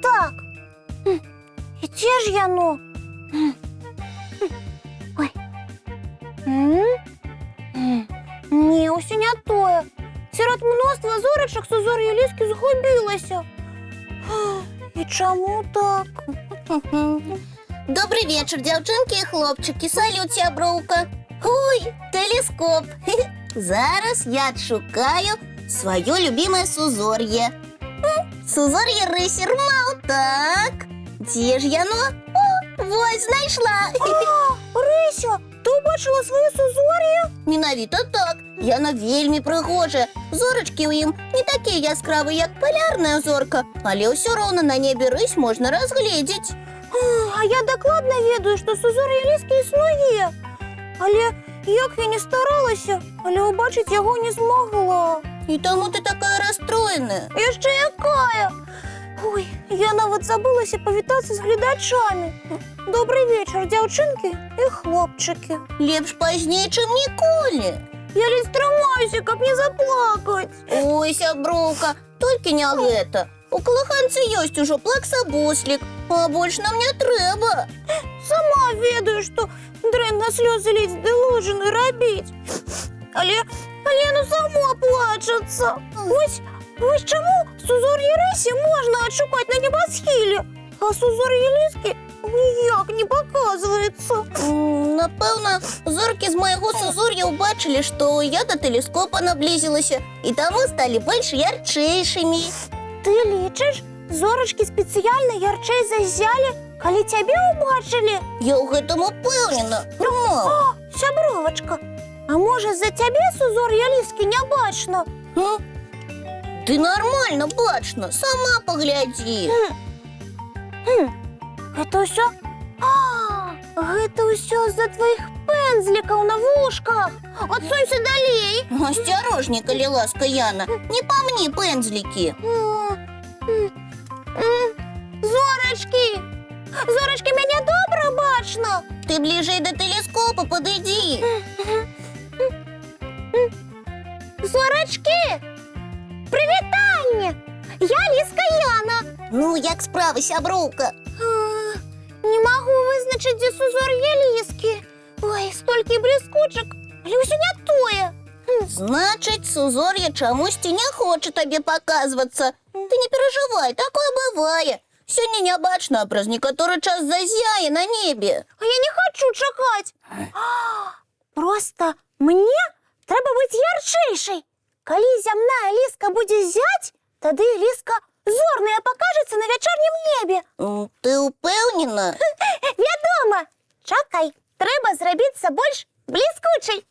Так, і де ж яно? Ой. Ні, усе не тое. Серед мноства зорочок сузор'я ліски згубилася. І чому так? Добрий вечір, дівчинки і хлопчики. Салют, сябровка. Ой, телескоп. Зараз я шукаю своє любиме сузор'я. Сузор'я Рисі Рмау, так. Де ж яно? О, ось знайшла. Рися, ти побачила своє сузор'я? Менавіта так. Яно вельмі пригоже. Зорочки у ім не такі яскраві, як полярна зорка, але все одно на небі рись можна розгледіти. А я докладно ведаю, що сузор'я ліски існує. Але як я не старалася, але побачити його не змогла. І тому ти така розстроєна. І ще яка? Ой, я навіть забулася повітатися з глядачами. Добрий вечір, дівчинки і хлопчики. Лепш позднее, чем ніколи. Я ледь стримаюся, як не заплакати. Ой, сябровка, тільки не гэта. У колоханці есть уже плаксобуслик, а больше нам не треба. Сама ведаю, що дренно сльози ледь должен робити. Але ну само плачеться. Ось чому сузор'я Рисі можна відшукати на небосхилі, а сузор'я ліски ніяк не показується. Напевно, зорки з моєго сузор'я убачили, що я до телескопа наблизилася, і тому стали більш ярчайшими. Ти лічиш, зорочки спеціально ярчей зазяли, коли тебе убачили? Я у гэтым упевнена. О, сябровочка, а може за тебе сузор'я ліски не бачно? Ты нормально бачно, сама погляди. Гэта ўсё? Гэта ўсё з-за твоих пензлікаў на вушках. Адсунься далей. Осторожней, коли ласка, Яна, не помни пензлики. Зорочки! Зорочки, мяне добра бачно. Ты ближе до телескопа подойди. Зорочки! Привітання! Я ліска Яна. Ну, як справи, сябровка? Не могу визначити, де сузор'я ліски. Ой, стільки блискучок, але усе не тое. Значит, сузорье чомусь не хочет тебе показываться. Ты не переживай, такое бывает. Сегодня не бачно, а праз некоторый час зазяе на небе. А я не хочу чекати. Просто мені треба бути ярчайшей. Коли зямна ліска буде зять, тоді ліска зорная покажеться на вечірнім небі. Ти упевнена? Відомо. Чекай, треба зробитися більш блискучий.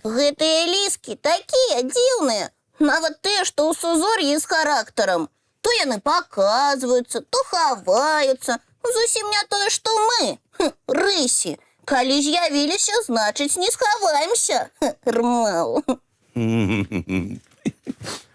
Гэтыя ліски такія дзіўныя. Нават те, што ў сузор'і з характарам. То яны паказваюцца, то хаваюцца. Зусім не тое, што мы, рысі. Калі з'явіліся, значыць, не схаваемся. Рмау.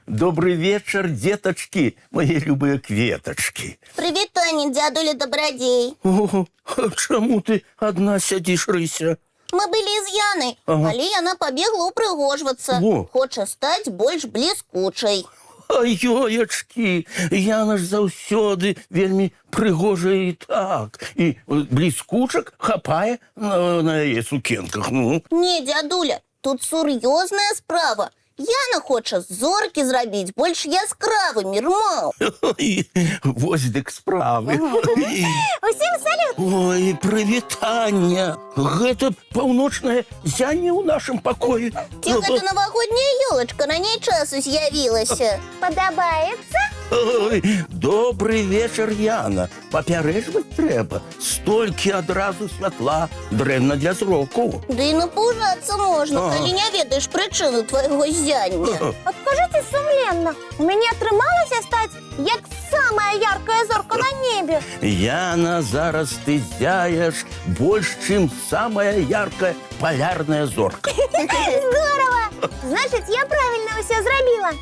Добрый вечер, деточки, мои любые кветочки. Прывітанне, дзядуля Дабрадзей. О, а чаму ты одна сядзіш, Рыся? Мы былі з Янай, але яна пабегла ўпрыгожвацца. Во. Хоча стаць больш бліскучай. Ай, ёечкі, Яна ж заўсёды вельмі прыгожая і так. І бліскучак хапае на яе сукенках. Ну. Не, дзядуля, тут сур'ёзная справа. Яна хоча зоркі зрабіць больш яскравымі, Рмау. Ой, вось дык справы. Усім салют! Ой, прывітання. Гэта паўночнае зянне ў нашым пакоі. Ці гэта навагодняя ёлачка раней часу з'явілася? Падабаецца? Ой, добрый вечер, Яна. Папярэджваць трэба. Столькі адразу святла дрэнна для зроку. Да і напужацца можна, Ага. калі не ведаеш прычыну твайго зяння. От скажите сумленно, у меня атрымалася стаць як самая яркая зорка на небе. Яна, зараз ты зяеш больш, чым самая яркая полярная зорка. Здорово! Значить, я правильно все зробила.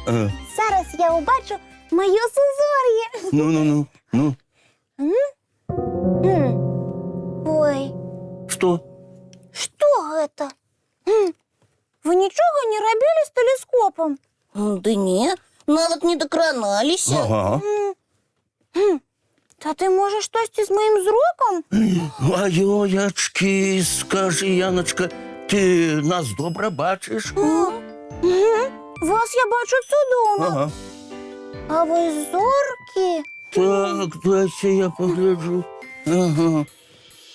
Зараз я убачу моє сузор'я. Ну. Ой, Что? что это? Вы нічого не робили з телескопом? Ды не, нават не докраналіся. Ага. Та ти може щось із моїм зроком? Ой-ой-очки, скажи, Яночка, ти нас добре бачиш? Вас я бачу чудово. Ага. А ви зорки? Так, дайте я погляджу. Ага.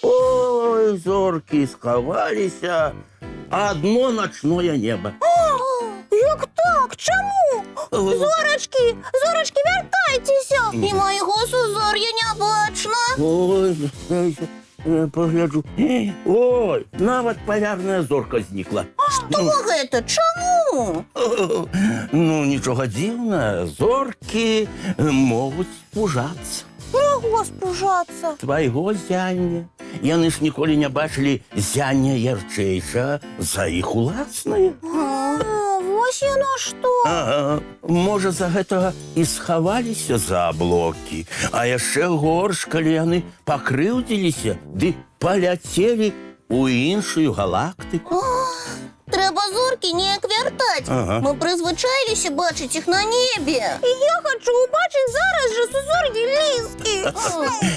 Ой, зорки сховалися. Одно ночное небо. Як так? Чому? Зорочки, зорочки, вертайтеся. І майго сузор'я не бачно. Ой, дайте я погляджу. Ой, нават полярная зорка зникла. Што гэта? Чаму? Ну, нічого дзіўна, зоркі могуць спужацца Чого спужатися? твайго зяння. Яны ж ніколі не бачылі зяння ярчэйшага за іх уласнае. Ось яно што. Ага, можа, за гэтага і схаваліся за аблокі, а яшчэ горш, калі яны пакрыўдзіліся ды паляцелі ў іншую галактыку. Трэба зоркі неяк вяртаць. Ага. Мы прызвычаіліся бачыць іх на небе. Я хочу убачить зараз же сузор'ї ліски.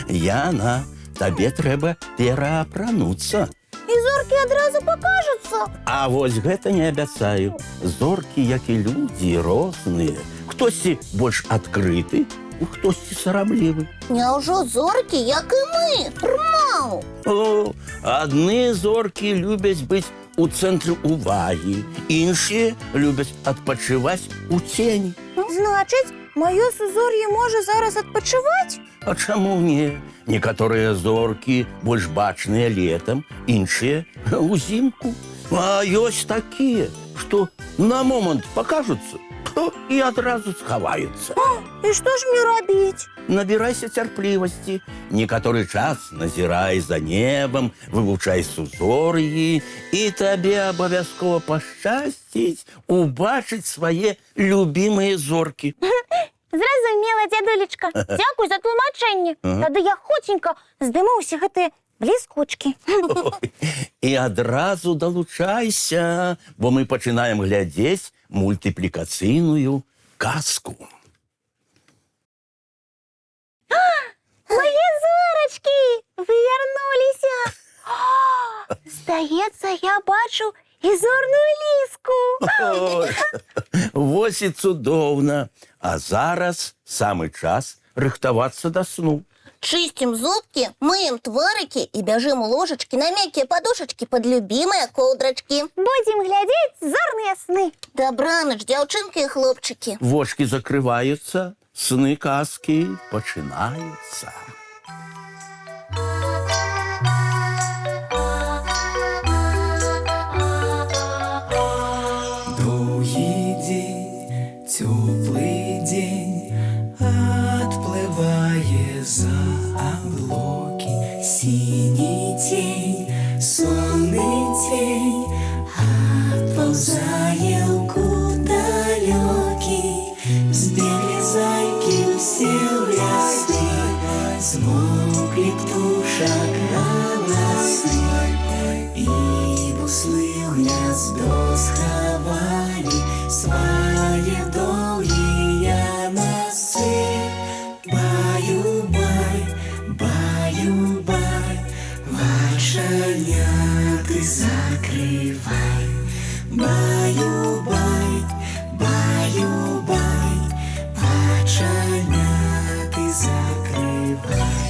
Яна, табе трэба пераапрануцца. І зорки одразу покажуться. А вось гэта не абяцаю. Зоркі, як і людзі, розныя. Хтосьці больш адкрыты, хтосьці сарамлівы. Няўжо зоркі, як і мы? Рмау! О, адны зоркі любяць быць у цэнтры ўвагі, іншыя любяць адпачываць у цені. Значить, моє сузор'я може зараз відпочивати? А чаму не? Некаторыя зоркі больш бачныя летам, іншыя ўзімку. А ёсць такія, што на момант пакажуцца і адразу схаваюцца. І що ж мне робити? Набірайся цярплівасці. Некаторы час назірай за небам, вывучай сузор'і, і табе абавязкова пашчасціць убачыць свае любімыя зоркі. Зразумела, дядулечка. Дякую за тлумачэнне. Тады я хоценька здыму ўсе гэтыя бліскучкі. І адразу далучайся, бо мы пачынаем глядзець мультыплікацыйную казку. Мої зорочки! Ви вернулися! Здається, я бачу і зорну ліску. Ой, вось і цудоўна. А зараз самы час рыхтавацца да сну. Чистим зубки, мыем тварики и бежим у ложечки на мягкие подушечки под любимые ковдрочки. Будем глядеть зорные сны. Добраніч, дзяўчынкі і хлопчыкі. Вочки закрываюцца, сны казкі пачынаюцца. Довгий день, теплый день, отплывая за облаки. Синий тень, сонный тень, отползая в далекий. Сбегли зайки все в лесы, смолкли птушек голосы, и буслы в гнездо сховали свои долгие носы. Баю-бай, баю-бай, вошеняты закрывай. Баю-бай, баю-бай, вошеняты закрывай.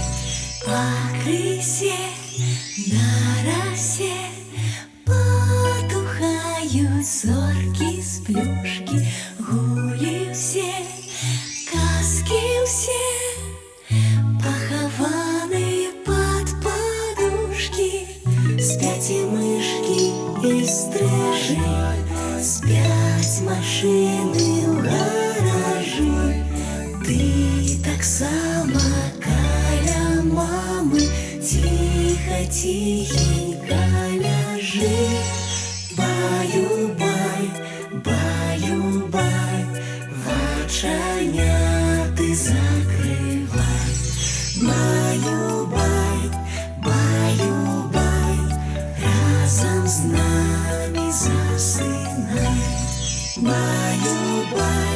По крысе на росе потухают зорки с плюшки, гули все, казки мишки і стрижі, спять машини в гаражі. Ти так само каля мами, тихо, тихенько ляжи. Баю-бай, баю-бай, вачання ти закривай. Баю-бай, баю-бай, разом з нами засинай. Баю-бай.